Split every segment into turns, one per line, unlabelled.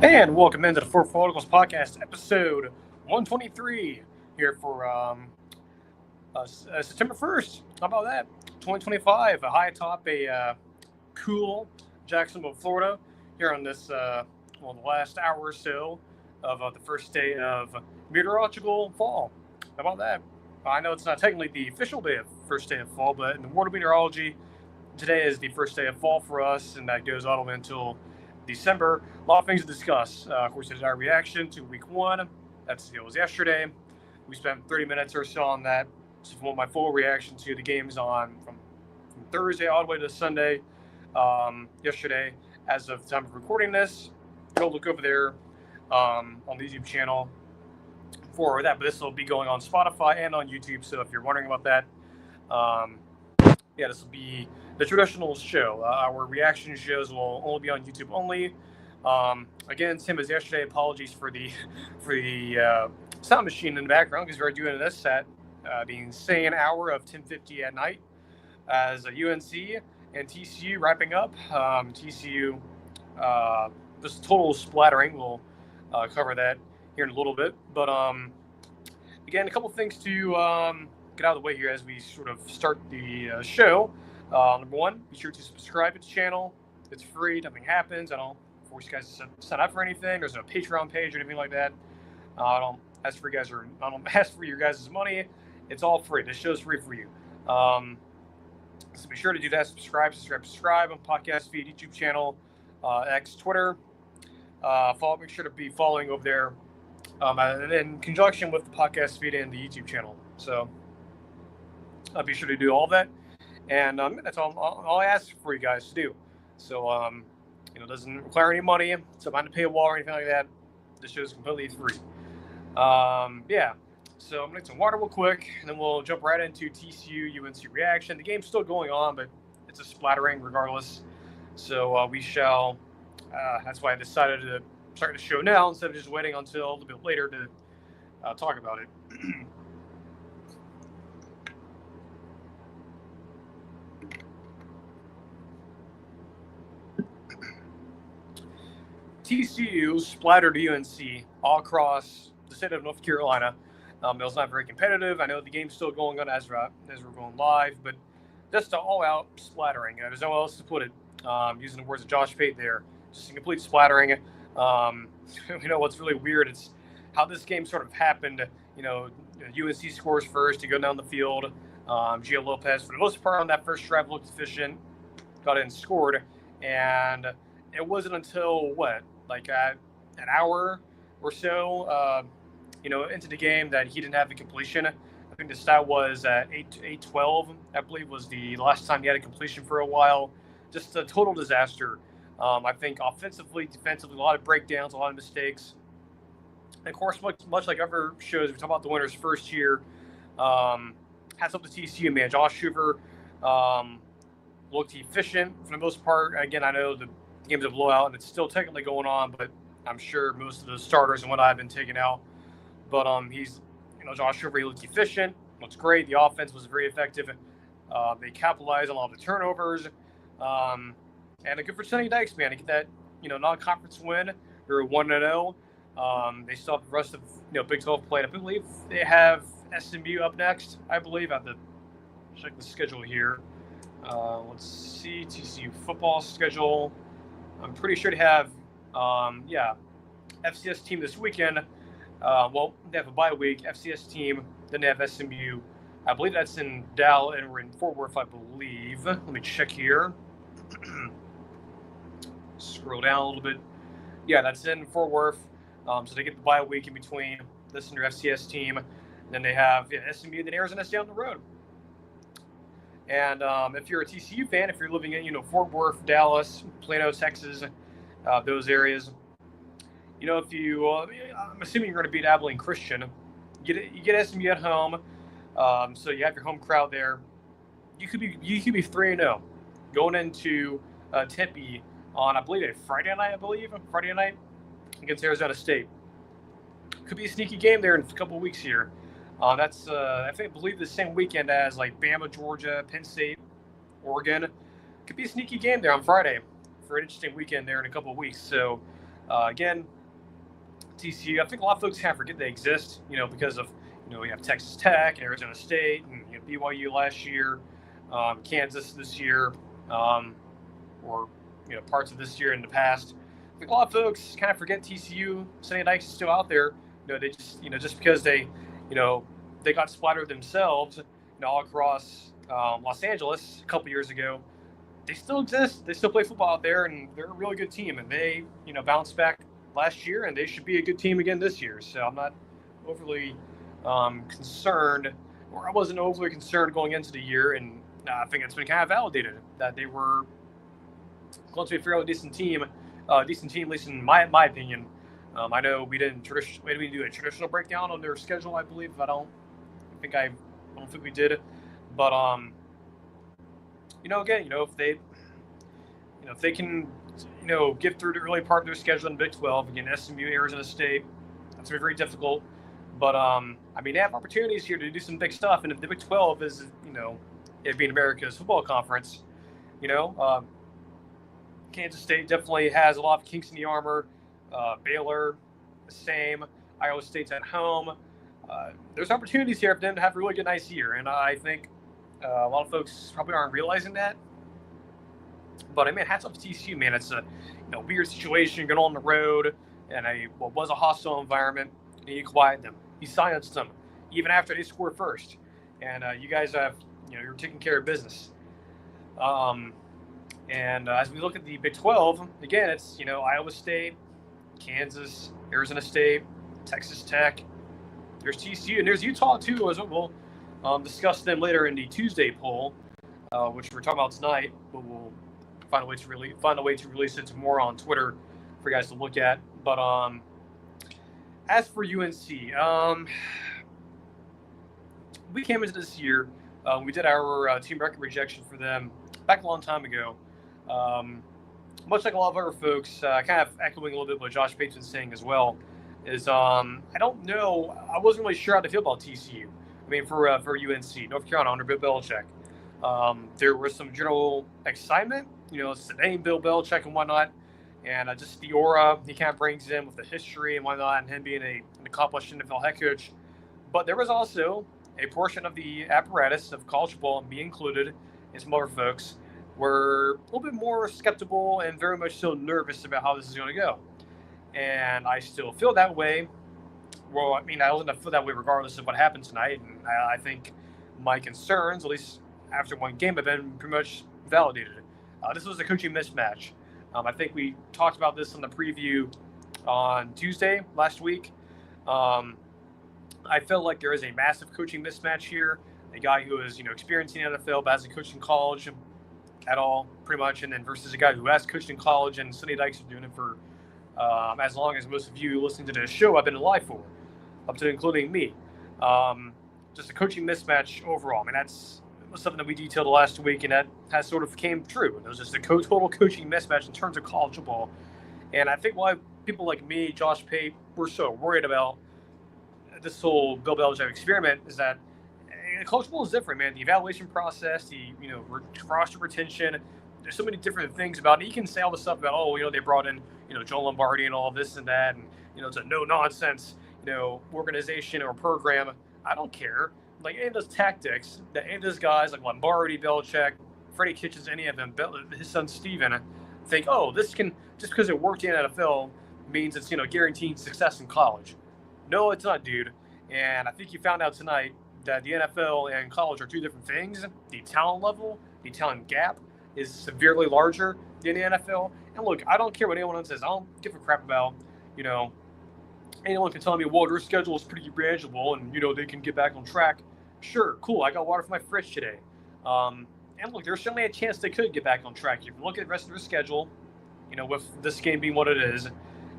And welcome into the Four Follicles Podcast, episode 123, here for September 1st. How about that? 2025, high atop a cool Jacksonville, Florida, here on this, the last hour or so of the first day of meteorological fall. How about that? I know it's not technically the official first day of fall, but in the world of meteorology, today is the first day of fall for us, and that goes all the way until December. A lot of things to discuss. Of course, there's our reaction to week one. It was yesterday. We spent 30 minutes or so on that. So if you want my full reaction to the games from Thursday all the way to Sunday, yesterday, as of the time of recording this, go look over there on the YouTube channel for that. But this will be going on Spotify and on YouTube. So if you're wondering about that, this will be the traditional show. Our reaction shows will only be on YouTube only. Again, same as yesterday. Apologies for the sound machine in the background because we're doing this at the insane hour of 10:50 at night as UNC and TCU wrapping up. TCU, just total splattering. We'll cover that here in a little bit. But again, a couple things to get out of the way here as we sort of start the show. Number one, be sure to subscribe to the channel. It's free. Nothing happens. I don't force you guys to sign up for anything. There's no Patreon page or anything like that. I don't ask for your guys' money. It's all free. This show's free for you. So be sure to do that. Subscribe on podcast feed, YouTube channel, X, Twitter. Make sure to be following over there, and in conjunction with the podcast feed and the YouTube channel. So be sure to do all that. And that's all I ask for you guys to do. So, it doesn't require any money. So I'm not to pay a wall or anything like that. This show is completely free. So I'm going to get some water real quick, and then we'll jump right into TCU UNC reaction. The game's still going on, but it's a splattering regardless. So we shall. That's why I decided to start the show now instead of just waiting until a little bit later to talk about it. TCU splattered UNC all across the state of North Carolina. It was not very competitive. I know the game's still going on as we're going live, but just an all-out splattering. There's no else to put it. Using the words of Josh Pate there, just a complete splattering. What's really weird is how this game sort of happened. UNC scores first. You go down the field. Gio Lopez, for the most part, on that first drive looked efficient, got in, scored, and it wasn't until an hour or so, into the game that he didn't have the completion. I think the stat was at 8-12, I believe, was the last time he had a completion for a while. Just a total disaster. I think offensively, defensively, a lot of breakdowns, a lot of mistakes. And of course, much like other shows, we talk about the winner's first year. Hats up to TCU, man. Josh Hoover looked efficient for the most part. Again, I know the game's a blowout, and it's still technically going on, but I'm sure most of the starters and whatnot have been taken out. But Josh Hoover, he looked efficient, looks great. The offense was very effective. They capitalized on all the turnovers. And a good for Sonny Dykes, man, to get that, non-conference win. They're 1-0. They still have the rest of, Big 12 played. I believe they have SMU up next. I believe. I have to check the schedule here. Let's see, TCU football schedule. I'm pretty sure they have, FCS team this weekend. They have a bye week, FCS team. Then they have SMU. I believe that's in Dallas, and we're in Fort Worth, I believe. Let me check here. Scroll down a little bit. Yeah, that's in Fort Worth. So they get the bye week in between this and their FCS team. And then they have SMU and then Arizona State down the road. And if you're a TCU fan, if you're living in Fort Worth, Dallas, Plano, Texas, those areas, if you, I'm assuming you're going to beat Abilene Christian. You get SMU at home, so you have your home crowd there. You could be 3-0 going into Tempe on, I believe, a Friday night against Arizona State. Could be a sneaky game there in a couple of weeks here. That's I believe the same weekend as Bama, Georgia, Penn State, Oregon. Could be a sneaky game there on Friday for an interesting weekend there in a couple of weeks. So Again, TCU, I think a lot of folks kind of forget they exist, because of, we have Texas Tech, Arizona State, and BYU last year, Kansas this year, or, parts of this year in the past. I think a lot of folks kind of forget TCU, Sonny Dykes is still out there. They just because they got splattered themselves, all across Los Angeles a couple years ago, they still exist. They still play football out there, and they're a really good team. And they, bounced back last year, and they should be a good team again this year. So I'm not overly concerned, or I wasn't overly concerned going into the year. And I think it's been kind of validated that they were going to be a fairly decent team, at least in my opinion. I know we didn't do a traditional breakdown on their schedule. I believe I don't think we did, but again, if they can, get through the early part of their schedule in Big 12, again, SMU, Arizona State, that's going to be very difficult. But they have opportunities here to do some big stuff, and if the Big 12 is, it being America's football conference, Kansas State definitely has a lot of kinks in the armor. Baylor, the same. Iowa State's at home. There's opportunities here for them to have a really good, nice year, and I think a lot of folks probably aren't realizing that. But hats off to TCU, man. It's a weird situation going on the road, and what was a hostile environment, and you quiet them. You silenced them, even after they scored first, and you guys have you're taking care of business. And as we look at the Big 12, again, it's Iowa State, Kansas, Arizona State, Texas Tech. There's TCU, and there's Utah too. As we'll discuss them later in the Tuesday poll, which we're talking about tonight. But we'll find a way to release it tomorrow on Twitter for you guys to look at. But as for UNC, we came into this year. We did our team record projection for them back a long time ago. Much like a lot of other folks, kind of echoing a little bit what Josh Pate's saying as well, is I don't know. I wasn't really sure how to feel about TCU. For UNC, North Carolina under Bill Belichick. There was some general excitement, it's the name Bill Belichick and whatnot, and just the aura he kind of brings in with the history and whatnot, and him being an accomplished NFL head coach. But there was also a portion of the apparatus of college football, and me included, and some other folks, were a little bit more skeptical and very much so nervous about how this is going to go. And I still feel that way. Well, I was going to feel that way regardless of what happened tonight. And I think my concerns, at least after one game, have been pretty much validated. This was a coaching mismatch. I think we talked about this in the preview on Tuesday last week. I felt like there is a massive coaching mismatch here. A guy who is, experiencing the NFL but hasn't coached in college at all, pretty much, and then versus a guy who has coached in college, and Sonny Dykes is doing it for as long as most of you listening to this show have been alive for, up to including me. Just a coaching mismatch overall. That's something that we detailed last week, and that has sort of came true. It was just a total coaching mismatch in terms of college football. And I think why people like me, Josh Pate, were so worried about this whole Bill Belichick experiment is that college football is different, man. The evaluation process, the roster retention, there's so many different things about it. You can say all this stuff about, they brought in, Joe Lombardi and all this and that, and, it's a no-nonsense, organization or program. I don't care. Like, any of those tactics that any of those guys, like Lombardi, Belichick, Freddie Kitchens, any of them, his son Steven, think, this can, just because it worked in NFL means it's, guaranteeing success in college. No, it's not, dude. And I think you found out tonight that the NFL and college are two different things. The talent level, the talent gap is severely larger than the NFL. And look, I don't care what anyone says. I don't give a crap about, anyone can tell me, well, their schedule is pretty manageable and, they can get back on track. Sure, cool. I got water for my fridge today. And look, there's certainly a chance they could get back on track. If you look at the rest of their schedule, with this game being what it is,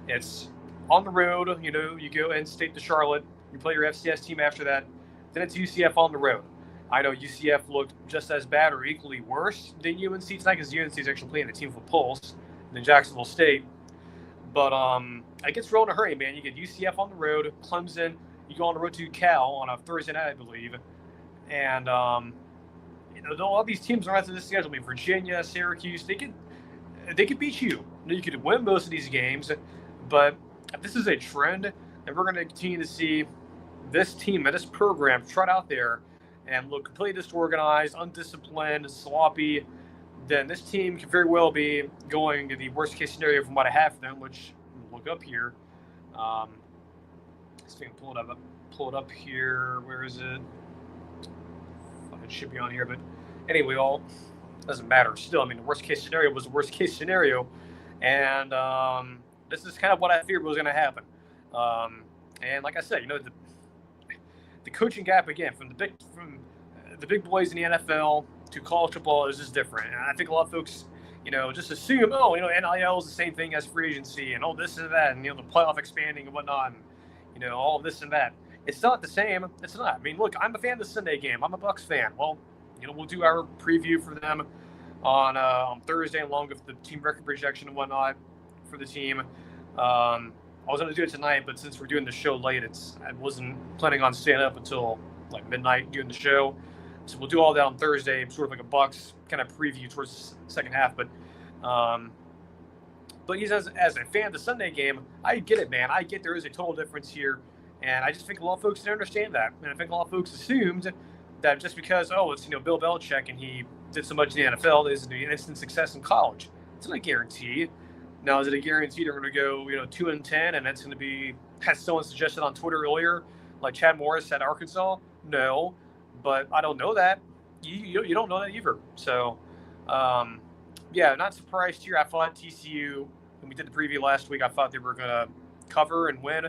it's on the road, you go in-state to Charlotte, you play your FCS team after that, then it's UCF on the road. I know UCF looked just as bad or equally worse than UNC tonight because UNC is actually playing a team with pulse than Jacksonville State. But it gets rolling in a hurry, man. You get UCF on the road, Clemson, you go on the road to Cal on a Thursday night, I believe. And, all these teams are after this schedule. Virginia, Syracuse, they could beat you. You could win most of these games, But if this is a trend, and we're going to continue to see this team and this program trot out there and look completely disorganized, undisciplined, sloppy, then this team could very well be going to the worst case scenario from what I have for them, which we'll look up here. Let's see if I can pull it up here. Where is it? It should be on here, but anyway, all doesn't matter. Still, I mean, the worst case scenario was the worst case scenario, and this is kind of what I feared was going to happen. And like I said, the coaching gap again from the big boys in the NFL to college football is just different. And I think a lot of folks, just assume, NIL is the same thing as free agency and all this and that, and the playoff expanding and whatnot, and all this and that. It's not the same. It's not. I mean, look, I'm a fan of the Sunday game. I'm a Bucs fan. Well, we'll do our preview for them on Thursday, along with the team record projection and whatnot for the team. I was going to do it tonight, but since we're doing the show late, I wasn't planning on staying up until like midnight doing the show. So we'll do all that on Thursday, sort of like a Bucs kind of preview towards the second half. But he's as a fan of the Sunday game, I get it, man. I get there is a total difference here. And I just think a lot of folks didn't understand that. And I think a lot of folks assumed that just because, it's, Bill Belichick and he did so much in the NFL, is an instant success in college. It's not a guarantee. Now, is it a guarantee they're going to go, 2-10, and that's going to be, as someone suggested on Twitter earlier, like Chad Morris at Arkansas? No, but I don't know that. You don't know that either. So, not surprised here. I thought TCU, when we did the preview last week, I thought they were going to cover and win.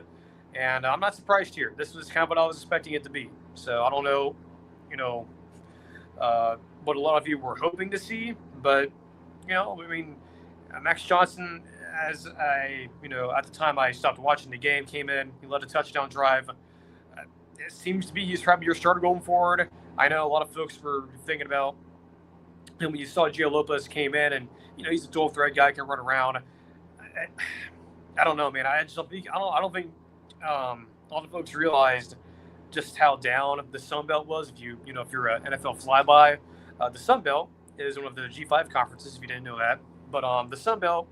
And I'm not surprised here. This was kind of what I was expecting it to be. So I don't know, what a lot of you were hoping to see. But, Max Johnson, at the time I stopped watching the game, came in, he led a touchdown drive. It seems to be he's probably your starter going forward. I know a lot of folks were thinking about him when you saw Gio Lopez came in, and, he's a dual threat guy, can run around. I don't know, man. I don't think a lot of folks realized just how down the Sun Belt was. If you're an NFL flyby, the Sun Belt is one of the G5 conferences. If you didn't know that, but the Sun Belt,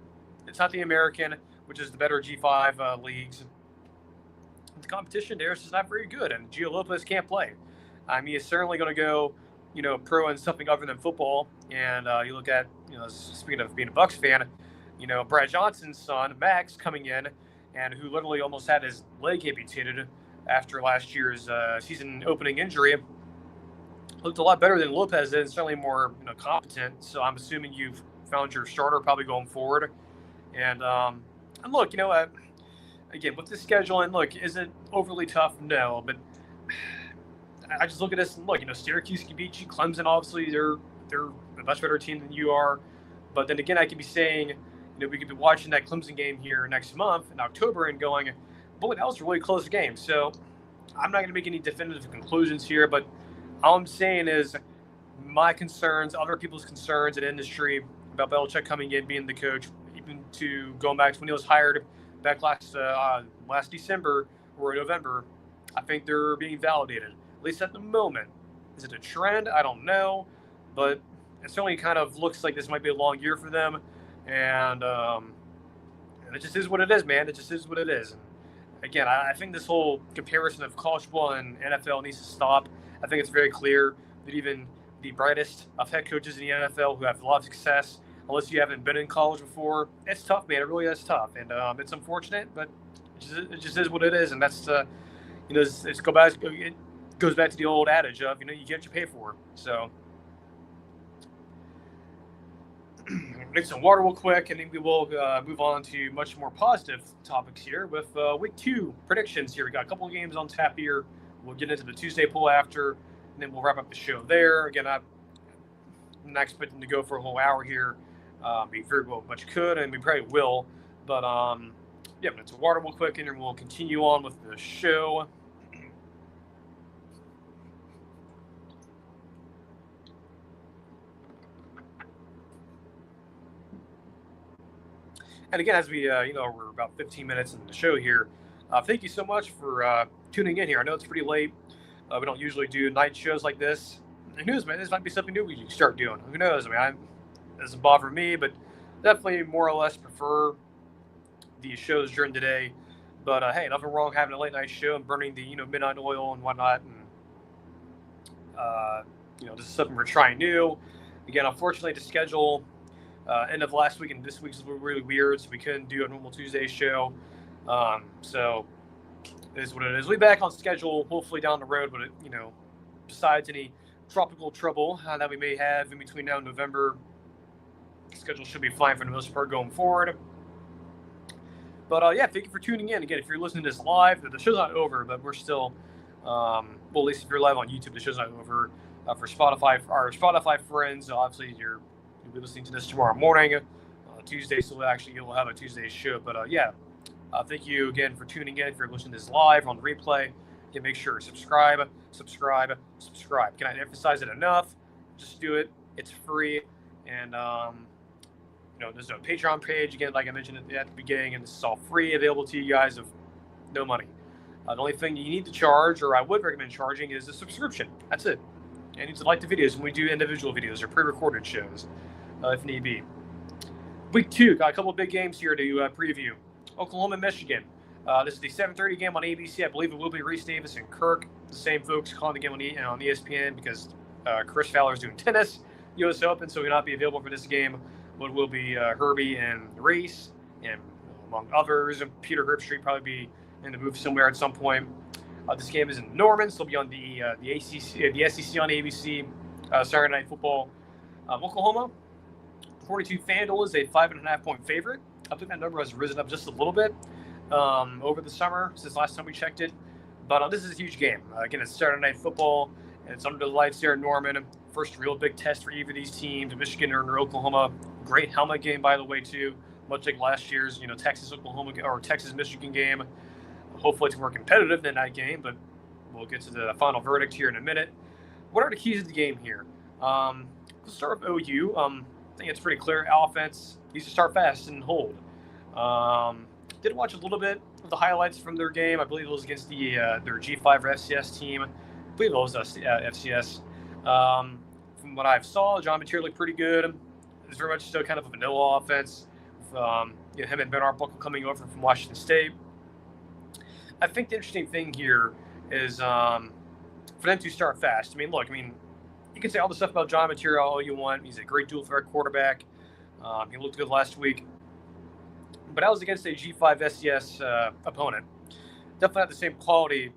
it's not the American, which is the better G5 leagues. The competition there is just not very good, and Gio Lopez can't play. He's certainly going to go, pro in something other than football. And you look at, speaking of being a Bucs fan, Brad Johnson's son Max coming in, and who literally almost had his leg amputated after last year's season opening injury, looked a lot better than Lopez did, and certainly more competent. So I'm assuming you've found your starter probably going forward. And look, again, with the schedule, and look, is it overly tough? No, but I just look at this and look, Syracuse can beat you. Clemson, obviously, they're a much better team than you are. But then again, I could be saying, we could be watching that Clemson game here next month in October and going, boy, that was a really close game. So I'm not going to make any definitive conclusions here, but all I'm saying is my concerns, other people's concerns in industry about Belichick coming in, being the coach, even to going back to when he was hired back last December or November, I think they're being validated, at least at the moment. Is it a trend? I don't know, but it certainly kind of looks like this might be a long year for them. And it just is what it is, man. It just is what it is. And again, I think this whole comparison of college football and NFL needs to stop. I think it's very clear that even the brightest of head coaches in the NFL who have a lot of success, unless you haven't been in college before, it's tough, man. It really is tough. And it's unfortunate, but it just is what it is. And that's, it goes back to the old adage of, you get what you pay for. So drink some water real quick, and then we will move on to much more positive topics here with Week 2 predictions here. We got a couple of games on tap here. We'll get into the Tuesday poll after, and then we'll wrap up the show there. Again, I'm not expecting to go for a whole hour here. We very well much could, and we probably will. But, but it's a water real quick, and then we'll continue on with the show. And again, as we, we're about 15 minutes into the show here. Thank you so much for tuning in here. I know it's pretty late. We don't usually do night shows like this. Who knows, man? This might be something new we can start doing. Who knows? It doesn't bother me, but definitely more or less prefer the shows during the day. But hey, nothing wrong having a late night show and burning the midnight oil and whatnot. And this is something we're trying new. Again, unfortunately, the schedule end of last week and this week's really weird, so we couldn't do a normal Tuesday show. So it is what it is. We'll be back on schedule hopefully down the road, but besides any tropical trouble that we may have in between now and November, the schedule should be fine for the most part going forward. But thank you for tuning in. Again, if you're listening to this live, the show's not over, but we're still, well, at least if you're live on YouTube, the show's not over. For Spotify, our Spotify friends, obviously you'll be listening to this tomorrow morning, Tuesday, so you'll have a Tuesday show. But thank you again for tuning in. If you're listening to this live on the replay, again, make sure to subscribe. Can I emphasize it enough? Just do it. It's free. And, there's a Patreon page, again, like I mentioned at the beginning, and this is all free, available to you guys of no money. The only thing you need to charge, or I would recommend charging, is a subscription. That's it. And you need to like the videos when we do individual videos or pre-recorded shows, if need be. Week 2, got a couple of big games here to preview. Oklahoma, Michigan. This is the 7:30 game on ABC. I believe it will be Reese Davis and Kirk, the same folks calling the game on ESPN because Chris Fowler is doing tennis, U.S. Open, so he will not be available for this game. But will be Herbie and Reese, and among others. Peter Herbstreit probably be in the booth somewhere at some point. This game is in Norman, so it'll be on the ACC, the SEC on ABC, Saturday Night Football. Oklahoma, 42 FanDuel is a 5.5-point favorite. I think that number has risen up just a little bit over the summer since last time we checked it. But this is a huge game. Again, it's Saturday Night Football, and it's under the lights here in Norman. First real big test for either of these teams, Michigan or Oklahoma. Great helmet game, by the way, too. Much like last year's, Texas-Oklahoma or Texas-Michigan game. Hopefully it's more competitive than that game, but we'll get to the final verdict here in a minute. What are the keys to the game here? Let's start with OU. I think it's pretty clear. Offense needs to start fast and hold. Did watch a little bit of the highlights from their game. I believe it was against their G5 or FCS team. I believe it was FCS. From what I saw, John Mateer looked pretty good. It's very much still kind of a vanilla offense. With, him and Ben Arbuckle coming over from Washington State. I think the interesting thing here is for them to start fast. You can say all the stuff about John Mateer all you want. He's a great dual threat quarterback. He looked good last week. But I was against a G5 SCS opponent. Definitely not the same quality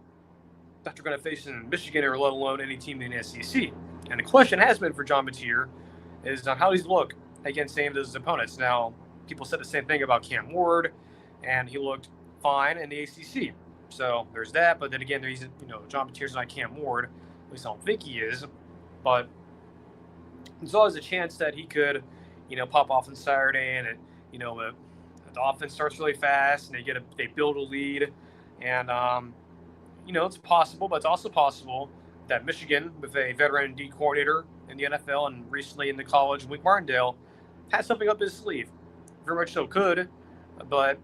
that you're going to face in Michigan or let alone any team in the SEC. And the question has been for John Mateer is how does he look against any of those opponents. Now, people said the same thing about Cam Ward, and he looked fine in the ACC. So there's that. But then again, John Mateer's not Cam Ward. At least I don't think he is. But there's always a chance that he could, pop off on Saturday, and the offense starts really fast, and they build a lead, and it's possible, but it's also possible that Michigan, with a veteran D coordinator in the NFL and recently in the college, Wink Martindale, has something up his sleeve. Very much so could, but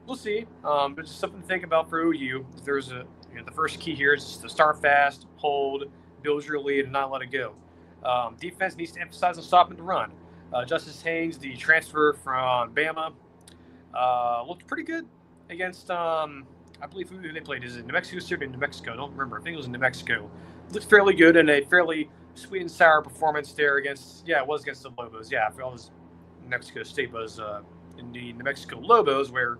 we'll see. But just something to think about for OU. There's the first key here is to start fast, hold, build your lead, and not let it go. Defense needs to emphasize on stopping the run. Justice Haynes, the transfer from Bama, looked pretty good against, I believe who they played. Is it New Mexico State or New Mexico? I don't remember. I think it was in New Mexico. Looked fairly good in a fairly sweet and sour performance there against, it was against the Lobos. Yeah, I forgot was New Mexico State was in the New Mexico Lobos where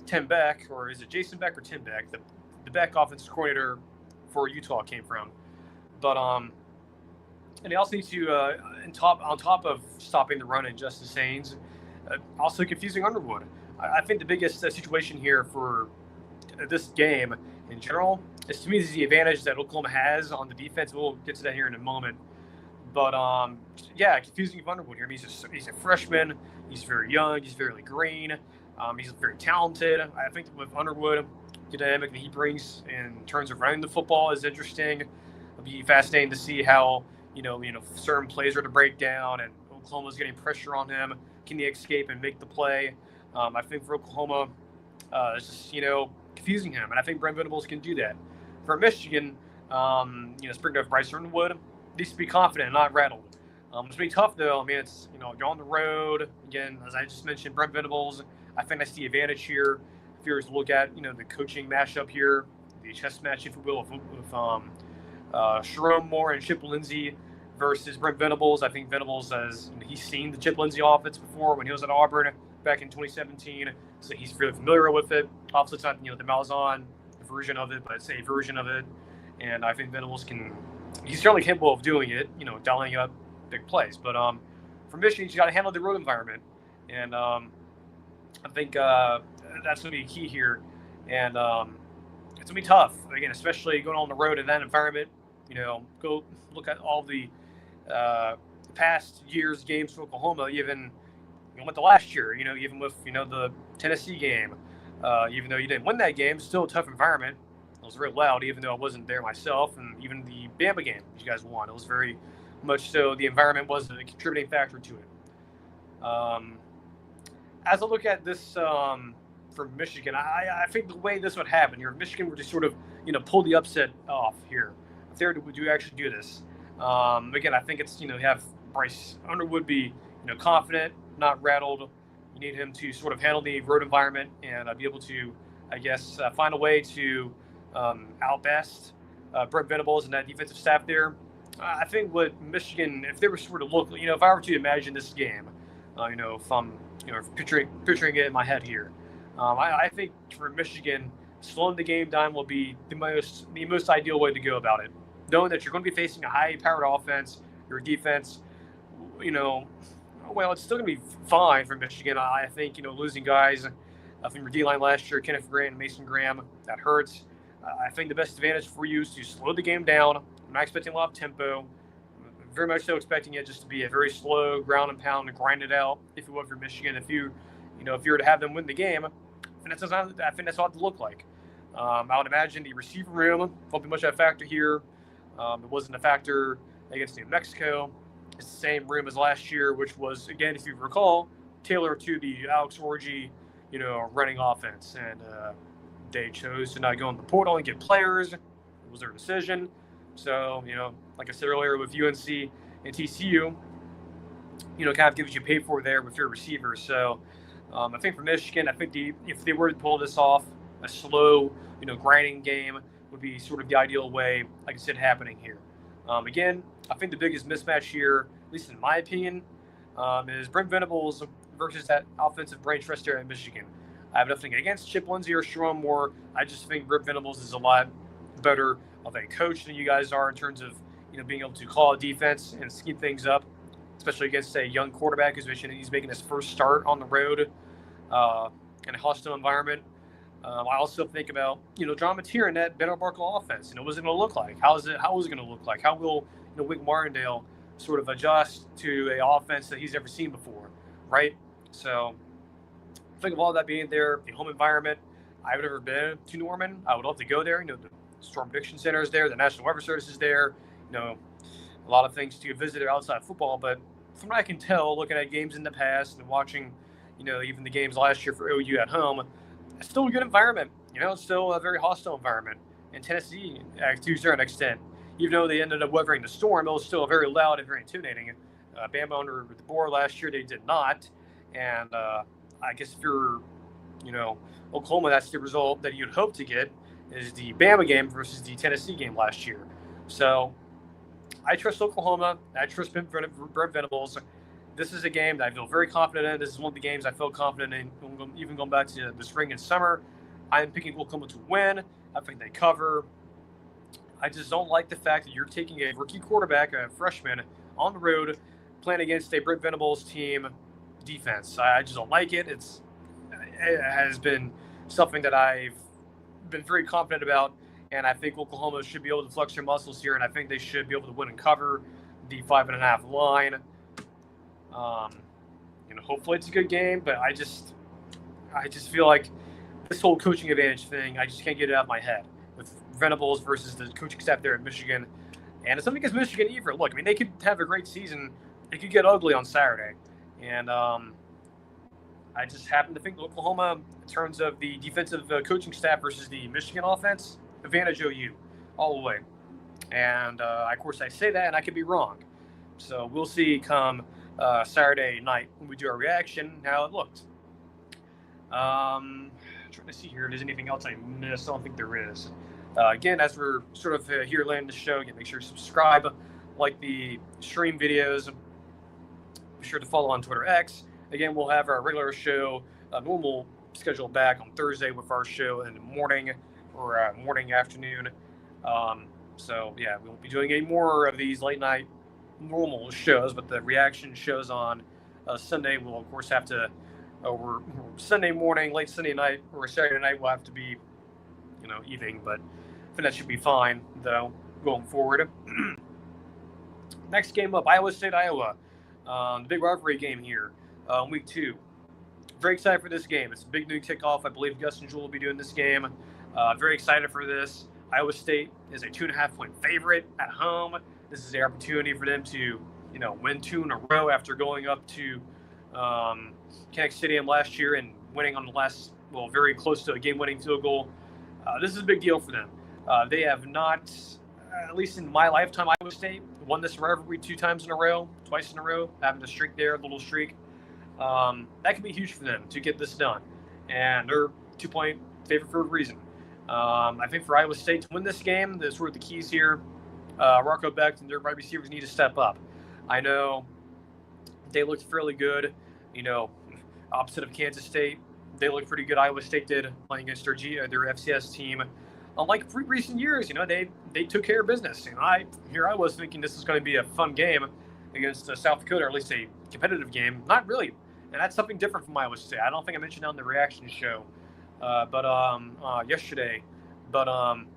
Tim Beck, or is it Jason Beck or Tim Beck, the Beck offensive coordinator for Utah came from. But and they also need to, on top of stopping the run in Justice Haynes, also confusing Underwood. I think the biggest situation here for this game in general is, to me, is the advantage that Oklahoma has on the defense. We'll get to that here in a moment. But, confusing Underwood here. He's a freshman. He's very young. He's very green. He's very talented. I think with Underwood, the dynamic that he brings in terms of running the football is interesting. It'll be fascinating to see how, certain plays are to break down, and Oklahoma's getting pressure on him. Can he escape and make the play? I think for Oklahoma, it's just, confusing him. And I think Brent Venables can do that. For Michigan, speaking of Bryce Underwood, needs to be confident and not rattled. It's going to be tough, though. It's, you're on the road. Again, as I just mentioned, Brent Venables, I think that's the advantage here. If you were to look at, the coaching matchup here, the chess match, if you will, with Sharon Moore and Chip Lindsey versus Brent Venables. I think Venables he's seen the Chip Lindsey offense before when he was at Auburn back in 2017, so he's really familiar with it. Obviously, it's not the Malzahn version of it, but it's a version of it, and I think Venables he's certainly capable of doing it, dialing up big plays. But for Michigan, you got to handle the road environment, and I think that's going to be key here, and it's going to be tough again, especially going on the road in that environment. Go look at all the past year's games for Oklahoma, even with the last year, even with the Tennessee game, even though you didn't win that game, still a tough environment. It was very loud, even though I wasn't there myself, and even the Bama game you guys won, it was very much so the environment was a contributing factor to it. As I look at this for Michigan, I think the way this would happen here, if Michigan were to sort of pull the upset off here, if they were to actually do this, again, I think it's you have Bryce Underwood be confident, not rattled. You need him to sort of handle the road environment and be able to, I guess, find a way to outbest Brent Venables and that defensive staff there. I think what Michigan, if they were sort of look, if I were to imagine this game, if I'm, picturing it in my head here, I think for Michigan, slowing the game down will be the most ideal way to go about it. Knowing that you're going to be facing a high-powered offense, your defense, well, it's still going to be fine for Michigan. I think, losing guys from your D-line last year, Kenneth Grant and Mason Graham, that hurts. I think the best advantage for you is to slow the game down. I'm not expecting a lot of tempo. I'm very much so expecting it just to be a very slow ground and pound and grind it out, if you will, for Michigan. If you were to have them win the game, I think that's what it to look like. I would imagine the receiver room won't be much of a factor here. It wasn't a factor against New Mexico. It's the same room as last year, which was, again, if you recall, tailored to the Alex Orji, running offense. And they chose to not go in the portal and get players. It was their decision. So, like I said earlier with UNC and TCU, kind of gives you paid for there with your receivers. So I think for Michigan, if they were to pull this off, a slow, grinding game would be sort of the ideal way, like I said, happening here. Again, I think the biggest mismatch here, at least in my opinion, is Brent Venables versus that offensive brain trust there in Michigan. I have nothing against Chip Lindsey or Sharon Moore. I just think Brent Venables is a lot better of a coach than you guys are in terms of being able to call a defense and scheme things up, especially against a young quarterback who's making his first start on the road in a hostile environment. I also think about John Mateer and that Ben Barkle offense. What's it going to look like? How is it going to look like? How will Wink Martindale sort of adjust to an offense that he's never seen before, right? So think of all that being there, the home environment. I've never been to Norman. I would love to go there. The Storm Prediction Center is there. The National Weather Service is there. A lot of things to visit there outside of football. But from what I can tell, looking at games in the past and watching, even the games last year for OU at home, it's still a good environment. It's still a very hostile environment. In Tennessee, to a certain extent, even though they ended up weathering the storm, it was still very loud and very intimidating. Bama under the board last year, they did not. And I guess if you're, Oklahoma, that's the result that you'd hope to get, is the Bama game versus the Tennessee game last year. So I trust Oklahoma. I trust Brent Venables. This is a game that I feel very confident in. This is one of the games I feel confident in, even going back to the spring and summer. I'm picking Oklahoma to win. I think they cover. I just don't like the fact that you're taking a rookie quarterback, a freshman, on the road, playing against a Brent Venables team defense. I just don't like it. It has been something that I've been very confident about, and I think Oklahoma should be able to flex their muscles here, and I think they should be able to win and cover the 5.5 line. Hopefully it's a good game, but I just feel like this whole coaching advantage thing, I just can't get it out of my head with Venables versus the coaching staff there at Michigan. And it's something against Michigan either. Look, they could have a great season. It could get ugly on Saturday. And I just happen to think Oklahoma, in terms of the defensive coaching staff versus the Michigan offense, advantage OU all the way. And, of course, I say that, and I could be wrong. So we'll see come Saturday night when we do our reaction how it looked. Trying to see here if there's anything else I missed. I don't think there is. Again, as we're sort of here landing the show, again, make sure to subscribe, like the stream videos. Be sure to follow on Twitter X. Again, we'll have our regular show, normal schedule back on Thursday with our show in the morning or morning, afternoon. So, yeah, we won't be doing any more of these late night normal shows, but the reaction shows on Sunday will, of course, have to, or Sunday morning, late Sunday night, or Saturday night will have to be, evening, but I think that should be fine, though, going forward. Next game up, Iowa State, Iowa. The big rivalry game here, week 2. Very excited for this game. It's a big new kickoff. I believe Gus and Jewel will be doing this game. Very excited for this. Iowa State is a 2.5-point favorite at home. This is the opportunity for them to, win 2 in a row after going up to Kinnick Stadium last year and winning on the last, very close to a game-winning field goal. This is a big deal for them. They have not, at least in my lifetime, Iowa State won this rivalry 2 times in a row, twice in a row, having a streak there, a little streak. That could be huge for them to get this done. And they're 2-point favorite for a reason. I think for Iowa State to win this game, that's sort of the keys here. Rocco Becht and their wide receivers need to step up. I know they looked fairly good, opposite of Kansas State. They looked pretty good. Iowa State did playing against their FCS team. Unlike recent years, they took care of business. I was thinking this was going to be a fun game against South Dakota, or at least a competitive game. Not really, and that's something different from Iowa State. I don't think I mentioned that on the reaction show, yesterday. But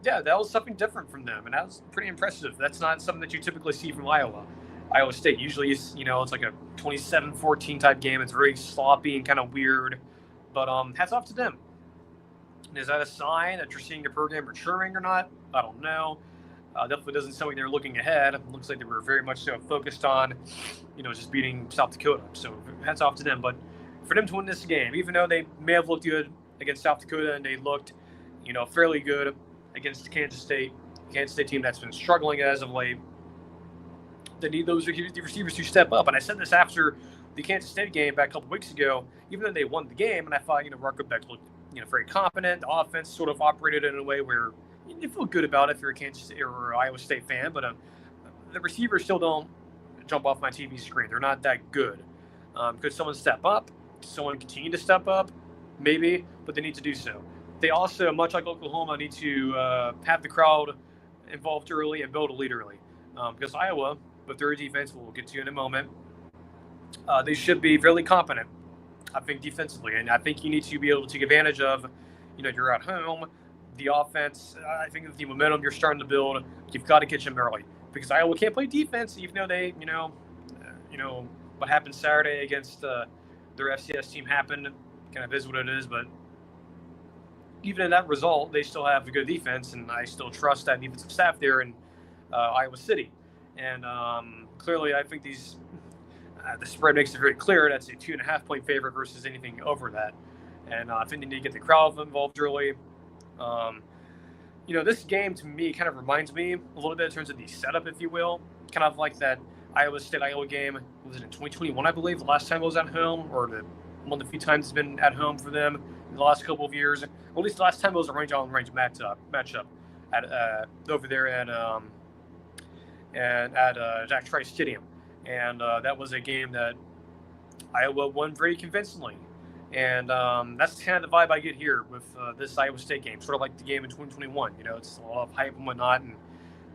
yeah, that was something different from them, and that was pretty impressive. That's not something that you typically see from Iowa. Iowa State usually is, it's like a 27-14 type game. It's very sloppy and kind of weird. But hats off to them. Is that a sign that you're seeing your program maturing or not? I don't know. Definitely doesn't sound like they're looking ahead. It looks like they were very much so focused on, just beating South Dakota. So hats off to them. But for them to win this game, even though they may have looked good against South Dakota and they looked, fairly good against the Kansas State team that's been struggling as of late, they need those receivers to step up. And I said this after the Kansas State game back a couple weeks ago, even though they won the game, and I thought, Rocco Becht looked, very confident. The offense sort of operated in a way where you feel good about it if you're a Kansas State or Iowa State fan, but the receivers still don't jump off my TV screen. They're not that good. Could someone step up? Someone continue to step up? Maybe, but they need to do so. They also, much like Oklahoma, need to have the crowd involved early and build a lead early. Because Iowa, with their defense, we'll get to in a moment, they should be fairly competent, I think, defensively. And I think you need to be able to take advantage of, you're at home, the offense. I think the momentum you're starting to build, you've got to catch them early. Because Iowa can't play defense, even though they, what happened Saturday against their FCS team happened. Kind of is what it is, but even in that result, they still have a good defense, and I still trust that defensive staff there in Iowa City. And clearly, I think the spread makes it very clear that's a 2.5-point favorite versus anything over that. And I think they need to get the crowd involved early. This game to me kind of reminds me a little bit in terms of the setup, if you will, kind of like that Iowa State-Iowa game. Was it in 2021, I believe, the last time it was at home, or one of the few times it's been at home for them in the last couple of years. Or at least the last time it was a range-on-range matchup at over there at Jack Trice Stadium. And that was a game that Iowa won very convincingly. And that's kind of the vibe I get here with this Iowa State game, sort of like the game in 2021. It's a lot of hype and whatnot, and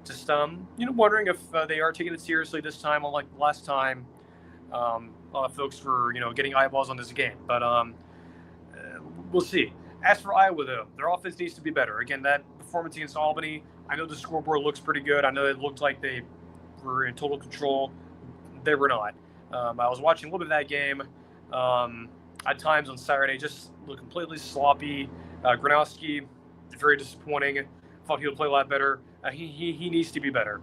just wondering if they are taking it seriously this time, unlike last time. A lot of folks were getting eyeballs on this game, but we'll see. As for Iowa, though, their offense needs to be better. Again, that performance against Albany, I know the scoreboard looks pretty good. I know it looked like they were in total control. They were not. I was watching a little bit of that game. At times on Saturday, just looked completely sloppy. Gronowski, very disappointing. Thought he would play a lot better. He needs to be better.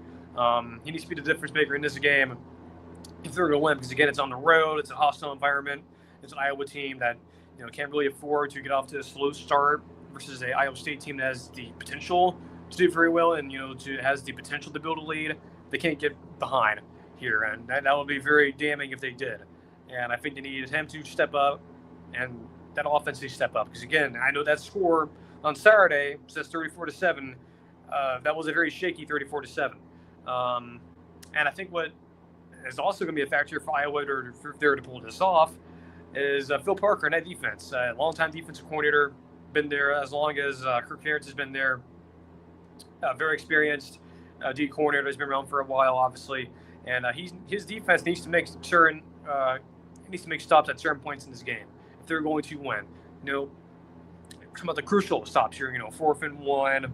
He needs to be the difference maker in this game if they're going to win. Because again, it's on the road. It's a hostile environment. It's an Iowa team that can't really afford to get off to a slow start versus an Iowa State team that has the potential to do very well and has the potential to build a lead. They can't get behind here, and that would be very damning if they did. And I think they need him to step up and that offense needs to step up. Because again, I know that score on Saturday says 34-7. That was a very shaky 34-7. And I think what is also going to be a factor for Iowa if they're to pull this off is Phil Parker in that defense. Longtime defensive coordinator, been there as long as Kirk Ferentz has been there. Very experienced D coordinator, has been around for a while, obviously. And his defense needs to make stops at certain points in this game if they're going to win. Talking about the crucial stops here. 4th and 1,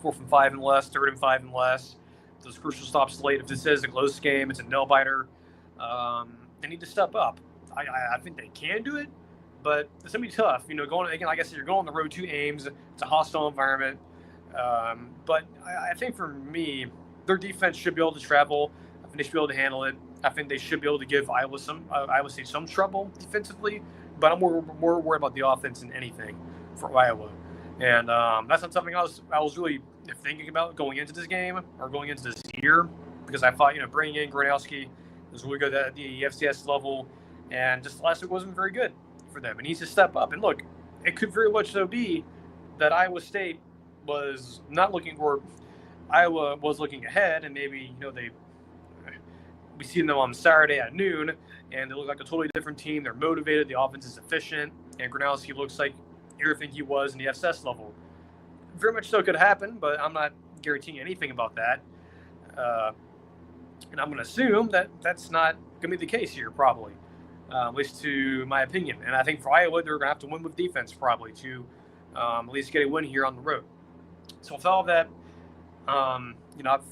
4th and 5 and less, 3rd and 5 and less. Those crucial stops late. If this is a close game, it's a nail biter. They need to step up. I think they can do it, but it's gonna be tough. Going again, like I said, you're going on the road to Ames. It's a hostile environment. But I think for me, their defense should be able to travel. I think they should be able to handle it. I think they should be able to give Iowa State some trouble defensively. But I'm more worried about the offense than anything for Iowa. And that's not something I was really thinking about going into this game or going into this year, because I thought, bringing in Gronowski was really good at the FCS level, and just last week wasn't very good for them. It needs to step up. And look, it could very much so be that Iowa State was not looking, or Iowa was looking ahead, and maybe, we see them on Saturday at noon, and they look like a totally different team. They're motivated. The offense is efficient, and Gronowski looks like everything he was in the FCS level. Very much so could happen, but I'm not guaranteeing anything about that. And I'm going to assume that that's not going to be the case here, probably, at least to my opinion. And I think for Iowa, they're going to have to win with defense, probably, to at least get a win here on the road. So with all of that, I've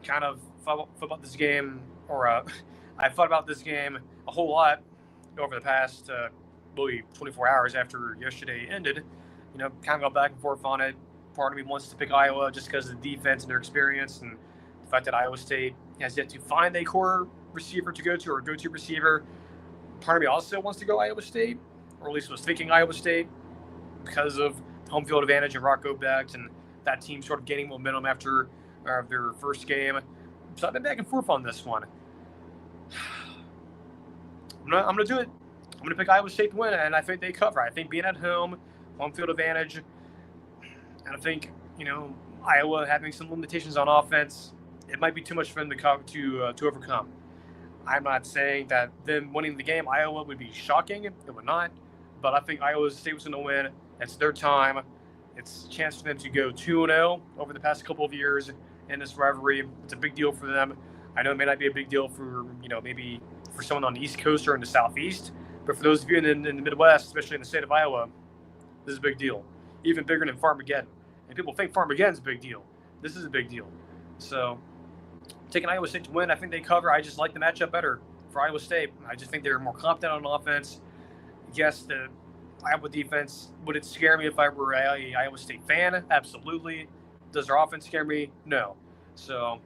kind of thought about this game, or I thought about this game a whole lot over the past really 24 hours after yesterday ended. Kind of go back and forth on it. Part of me wants to pick Iowa just because of the defense and their experience, and the fact that Iowa State has yet to find a core receiver to go to, or a go-to receiver. Part of me also wants to go Iowa State, or at least was thinking Iowa State, because of home field advantage and Rocco Becht and that team sort of gaining momentum after their first game. So I've been back and forth on this one. I'm gonna do it. I'm gonna pick Iowa State to win, and I think they cover. I think being at home field advantage, and I think Iowa having some limitations on offense, it might be too much for them to overcome. I'm not saying that them winning the game, Iowa, would be shocking. It would not, but I think Iowa State was going to win. It's their time. It's a chance for them to go 2-0 over the past couple of years in this rivalry. It's a big deal for them. I know it may not be a big deal for, maybe for someone on the East Coast or in the Southeast, but for those of you in the Midwest, especially in the state of Iowa, this is a big deal. Even bigger than Farmageddon. And people think Farmageddon's a big deal. This is a big deal. So, taking Iowa State to win, I think they cover. I just like the matchup better for Iowa State. I just think they're more competent on offense. Yes, the Iowa defense, would it scare me if I were a Iowa State fan? Absolutely. Does their offense scare me? No. So,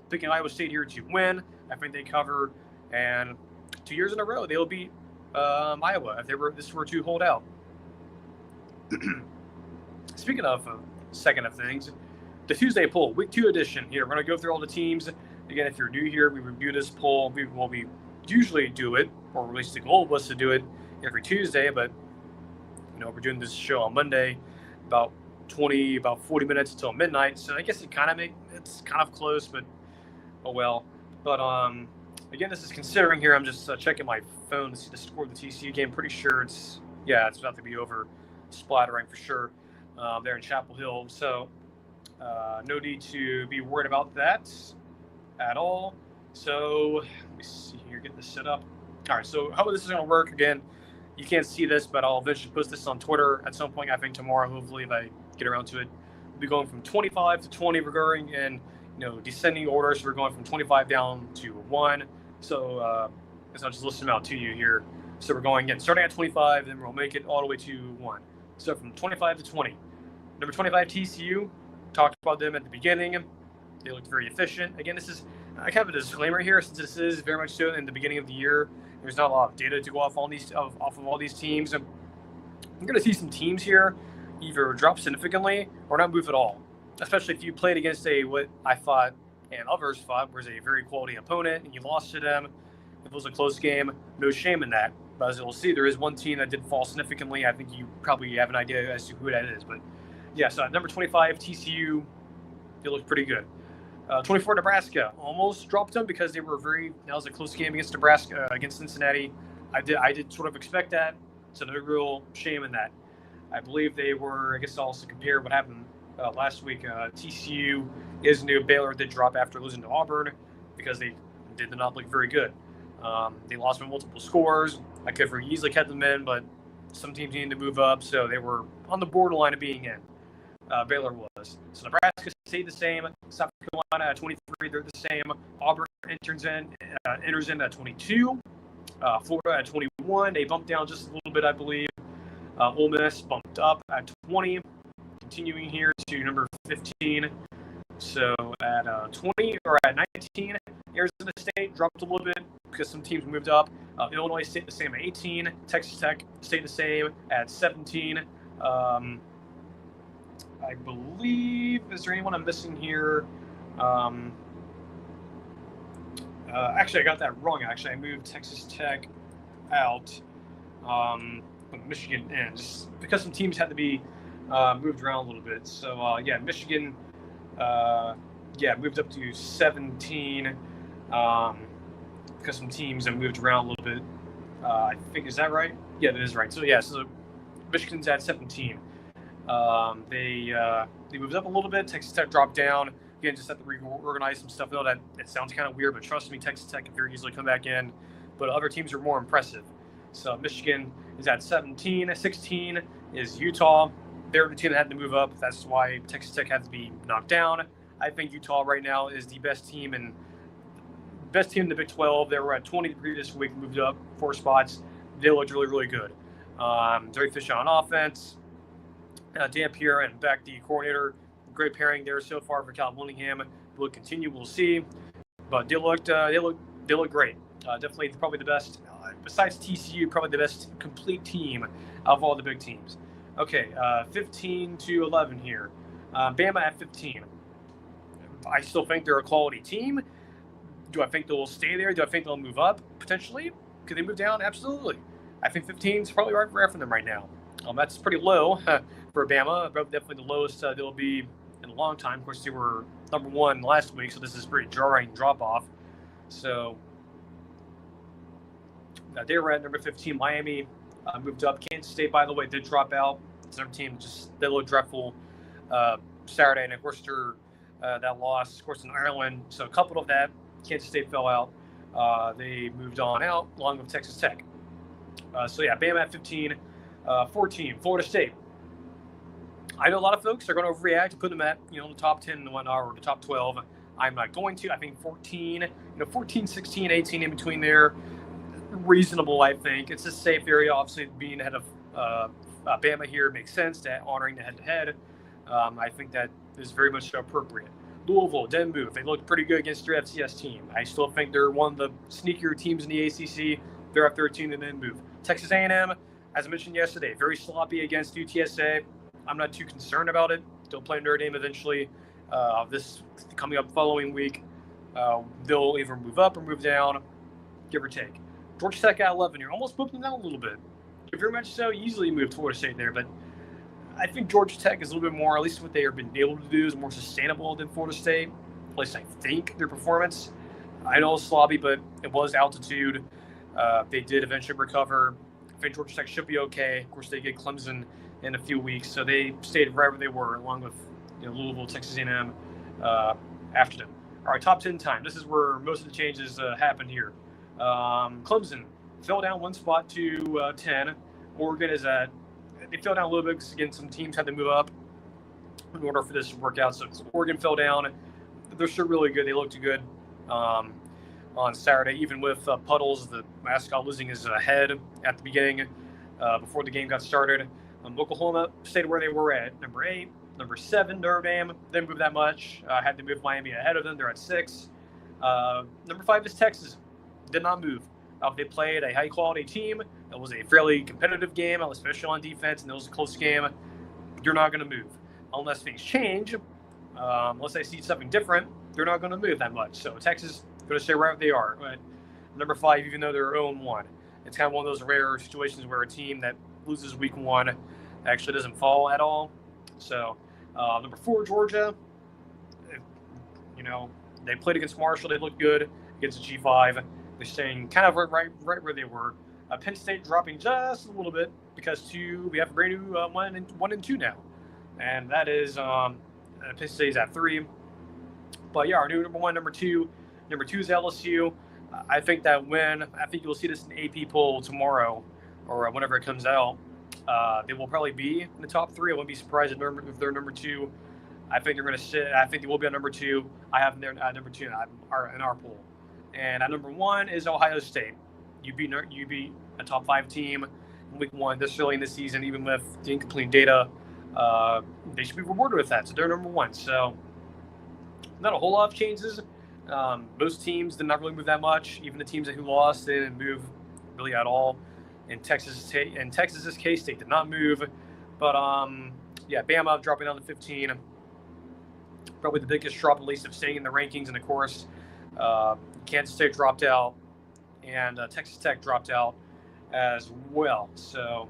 picking Iowa State here to win, I think they cover. And 2 years in a row, they'll beat Iowa if this were to hold out. Speaking of second of things, the Tuesday poll, week 2 edition here. We're going to go through all the teams. Again, if you're new here, we review this poll. We usually do it, or at least the goal was to do it every Tuesday, but we're doing this show on Monday, about 40 minutes until midnight. So I guess it's kind of close, but oh well. But again, this is considering here. I'm just checking my phone to see the score of the TCU game. Pretty sure it's about to be over. Splattering for sure there in Chapel Hill. So no need to be worried about that at all. So let me see here, get this set up. All right, so how this is going to work, again, you can't see this, but I'll eventually post this on Twitter at some point, I think tomorrow, hopefully, if I get around to it. We'll be going from 25 to 20. We're going in descending order, so we're going from 25 down to 1. So I'll just list them out to you here. So we're going again, starting at 25, then we'll make it all the way to 1. So from 25 to 20. Number 25, TCU. Talked about them at the beginning. They looked very efficient. Again, this is kind of a disclaimer here, since this is very much so in the beginning of the year. There's not a lot of data to go off of all these teams. You're going to see some teams here either drop significantly or not move at all. Especially if you played against what I thought and others thought was a very quality opponent and you lost to them. If it was a close game, no shame in that. But as you'll see, there is one team that did fall significantly. I think you probably have an idea as to who that is. But yeah, so number 25, TCU, they looked pretty good. 24, Nebraska almost dropped them because that was a close game against Nebraska, against Cincinnati. I did sort of expect that. So no real shame in that. I believe they were, I guess I'll also compare what happened last week. TCU is new. Baylor did drop after losing to Auburn because they did not look very good. They lost by multiple scores. I could have easily kept them in, but some teams needed to move up, so they were on the borderline of being in. Baylor was. So Nebraska stayed the same. South Carolina at 23, they're the same. Auburn enters in at 22. Florida at 21. They bumped down just a little bit, I believe. Ole Miss bumped up at 20. Continuing here to number 15. So at 20 or at 19, Arizona State dropped a little bit because some teams moved up. Illinois stayed the same at 18. Texas Tech stayed the same at 17. I believe, is there anyone I'm missing here? Actually, I got that wrong. Actually, I moved Texas Tech out, but Michigan in, just because some teams had to be moved around a little bit. So, yeah, Michigan, moved up to 17 because some teams have moved around a little bit. I think, is that right? Yeah, that is right. So, yeah, so Michigan's at 17. They moved up a little bit. Texas Tech dropped down. Again, just have to reorganize some stuff. I know that it sounds kind of weird, but trust me, Texas Tech can very easily come back in. But other teams are more impressive. So Michigan is at 17. 16 is Utah. They're the team that had to move up. That's why Texas Tech had to be knocked down. I think Utah right now is the best team in the Big 12. They were at 20 the previous week, moved up 4 spots. They looked really, really good. Derek Fisher on offense. Dan Pierre and Beck, the coordinator. Great pairing there so far for Cal Willingham. Will continue. We'll see. But they look great. Definitely, probably the best. Besides TCU, probably the best complete team of all the big teams. Okay, 15 to 11 here. Bama at 15. I still think they're a quality team. Do I think they'll stay there? Do I think they'll move up potentially? Could they move down? Absolutely. I think 15 is probably right for them right now. That's pretty low for Bama. Definitely the lowest they'll be in a long time. Of course, they were number 1 last week, so this is pretty jarring drop-off. So they were at number 15. Miami moved up. Kansas State, by the way, did drop out. It's another team they looked dreadful Saturday, and of course, that loss, of course, in Ireland. So coupled with that, Kansas State fell out. They moved on out along with Texas Tech. Bama at 15. 14, Florida State. I know a lot of folks are going to overreact to put them at, the top 10 and whatnot, or the top 12. I'm not going to. I think 14, 14, 16, 18 in between there, reasonable, I think. It's a safe area. Obviously, being ahead of Bama here makes sense, that honoring the head-to-head. I think that is very much appropriate. Louisville didn't move. They looked pretty good against their FCS team. I still think they're one of the sneakier teams in the ACC. They're at 13 and didn't move. Texas A&M, as I mentioned yesterday, very sloppy against UTSA. I'm not too concerned about it. They'll play Notre Dame eventually. This coming up following week, they'll either move up or move down, give or take. Georgia Tech at 11. You're almost moving them down a little bit. Very much so. Easily moved Florida State there, but I think Georgia Tech is a little bit more, at least what they have been able to do, is more sustainable than Florida State. At least I think their performance. I know it's sloppy, but it was altitude. They did eventually recover. I think Georgia Tech should be okay. Of course, they get Clemson in a few weeks, so they stayed right where they were, along with Louisville, Texas A&M after them. All right, top 10 time. This is where most of the changes happened here. Clemson fell down 1 spot to 10. Oregon is at, they fell down a little bit because, again, some teams had to move up in order for this to work out. So Oregon fell down. They're still really good. They looked good on Saturday, even with Puddles, the mascot, losing his head at the beginning before the game got started. Oklahoma stayed where they were at number 8. Number 7, Notre Dame didn't move that much. Had to move Miami ahead of them. They're at 6. Number 5 is Texas. Did not move. They played a high-quality team. It was a fairly competitive game, especially on defense, and it was a close game. You're not going to move. Unless things change, unless they see something different, they're not going to move that much. So Texas going to stay right where they are. But number 5, even though they're 0-1. It's kind of one of those rare situations where a team that loses week 1 actually doesn't fall at all. So, number 4, Georgia. You know, they played against Marshall. They looked good against the G5. They're staying kind of right where they were. Penn State dropping just a little bit because we have a brand new 1 and 2 now, and that is Penn State's at 3. But yeah, our new number 1, number 2. Number 2 is LSU. I think that I think you'll see this in the AP poll tomorrow or whenever it comes out. They will probably be in the top 3. I wouldn't be surprised if they're number 2. I think they're going to sit. I think they will be on number 2. I have them at number 2 in our poll. And at number 1 is Ohio State. You beat a top 5 team in week 1 this early in the season, even with the incomplete data. They should be rewarded with that. So they're number 1. So not a whole lot of changes. Most teams did not really move that much. Even the teams who lost, they didn't move really at all. In Texas, K-State did not move. But yeah, Bama dropping down to 15. Probably the biggest drop, at least, of staying in the rankings. And of course, Kansas State dropped out, and Texas Tech dropped out as well. So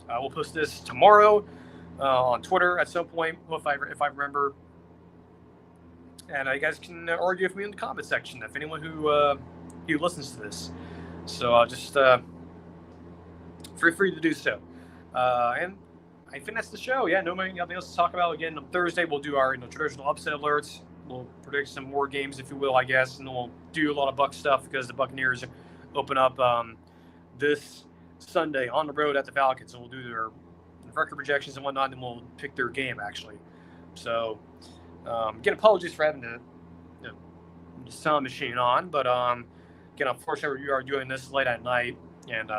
we'll post this tomorrow on Twitter at some point if I remember. And you guys can argue with me in the comment section if anyone who listens to this. So just feel free to do so. And I think that's the show. Yeah, nothing else to talk about. Again, on Thursday we'll do our traditional upset alerts. We'll predict some more games, if you will, I guess, and then we'll do a lot of Buck stuff because the Buccaneers open up this Sunday on the road at the Falcons, and we'll do their record projections and whatnot, and then we'll pick their game actually. So again, apologies for having to the sound machine on, but again, unfortunately, we are doing this late at night, and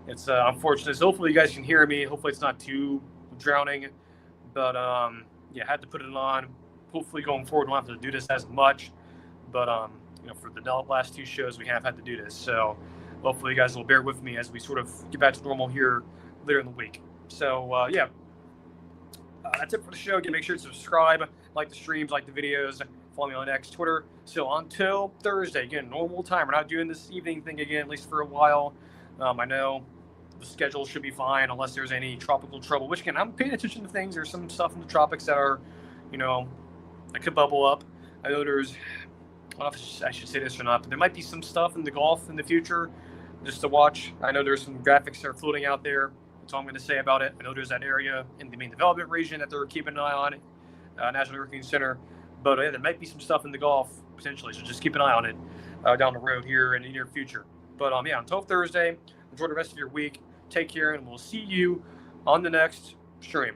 it's unfortunate. So hopefully you guys can hear me. Hopefully it's not too drowning, but yeah, I had to put it on. Hopefully going forward we'll have to do this as much, but for the last 2 shows we have had to do this, so hopefully you guys will bear with me as we sort of get back to normal here later in the week. So yeah, that's it for the show. Again, make sure to subscribe, like the streams, like the videos, follow me on X, Twitter. So until Thursday, again, normal time. We're not doing this evening thing again, at least for a while. I know the schedule should be fine unless there's any tropical trouble, which again, I'm paying attention to things. There's some stuff in the tropics that are, that could bubble up. I know there's, I don't know if I should say this or not, but there might be some stuff in the Gulf in the future just to watch. I know there's some graphics that are floating out there. That's all I'm going to say about it. I know there's that area in the main development region that they're keeping an eye on, National Hurricane Center. But yeah, there might be some stuff in the Gulf potentially, so just keep an eye on it down the road here in the near future. But yeah, until Thursday, enjoy the rest of your week. Take care, and we'll see you on the next stream.